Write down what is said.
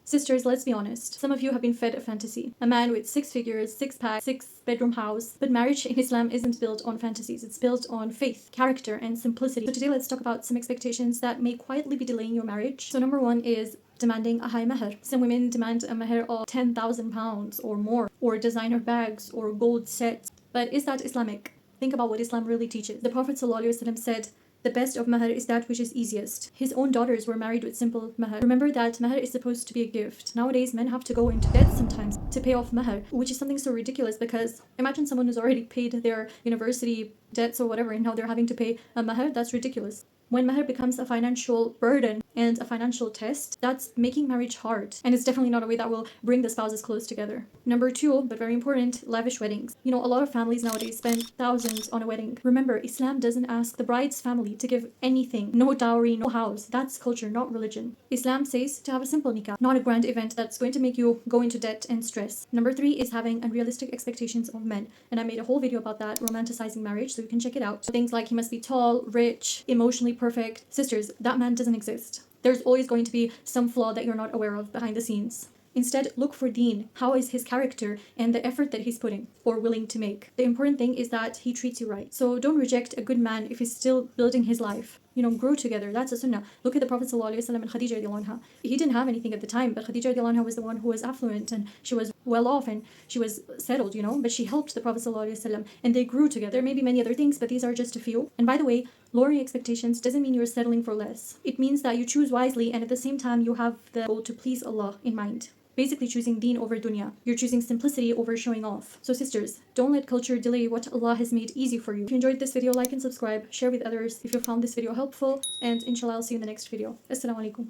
Sisters, let's be honest. Some of you have been fed a fantasy. A man with 6 figures, 6 packs, 6 bedroom house. But marriage in Islam isn't built on fantasies. It's built on faith, character, and simplicity. So today let's talk about some expectations that may quietly be delaying your marriage. So number one is demanding a high mahr. Some women demand a mahr of £10,000 or more, or designer bags, or gold sets. But is that Islamic? Think about what Islam really teaches. The Prophet ﷺ said, the best of mahr is that which is easiest. His own daughters were married with simple mahr. Remember that mahr is supposed to be a gift. Nowadays, men have to go into debt sometimes to pay off mahr, which is something so ridiculous because imagine someone who's already paid their university debts or whatever and now they're having to pay a mahr. That's ridiculous. When mahr becomes a financial burden and a financial test, that's making marriage hard. And it's definitely not a way that will bring the spouses close together. Number two, but very important, lavish weddings. You know, a lot of families nowadays spend thousands on a wedding. Remember, Islam doesn't ask the bride's family to give anything. No dowry, no house. That's culture, not religion. Islam says to have a simple nikah, not a grand event that's going to make you go into debt and stress. Number three is having unrealistic expectations of men. And I made a whole video about that, romanticizing marriage, so you can check it out. Things like he must be tall, rich, emotionally perfect. Sisters, that man doesn't exist. There's always going to be some flaw that you're not aware of behind the scenes. Instead, look for deen. How is his character and the effort that he's putting or willing to make? The important thing is that he treats you right. So don't reject a good man if he's still building his life. You know, grow together. That's a sunnah. Look at the Prophet ﷺ and Khadija radiallahu anha. He didn't have anything at the time, but Khadija radiallahu anha was the one who was affluent and she was well off and she was settled, you know, but she helped the Prophet ﷺ and they grew together. There may be many other things, but these are just a few. And by the way, lowering expectations doesn't mean you're settling for less. It means that you choose wisely and at the same time you have the goal to please Allah in mind. Basically choosing deen over dunya. You're choosing simplicity over showing off. So sisters, don't let culture delay what Allah has made easy for you. If you enjoyed this video, like and subscribe, share with others if you found this video helpful, and inshallah I'll see you in the next video. Assalamu alaikum.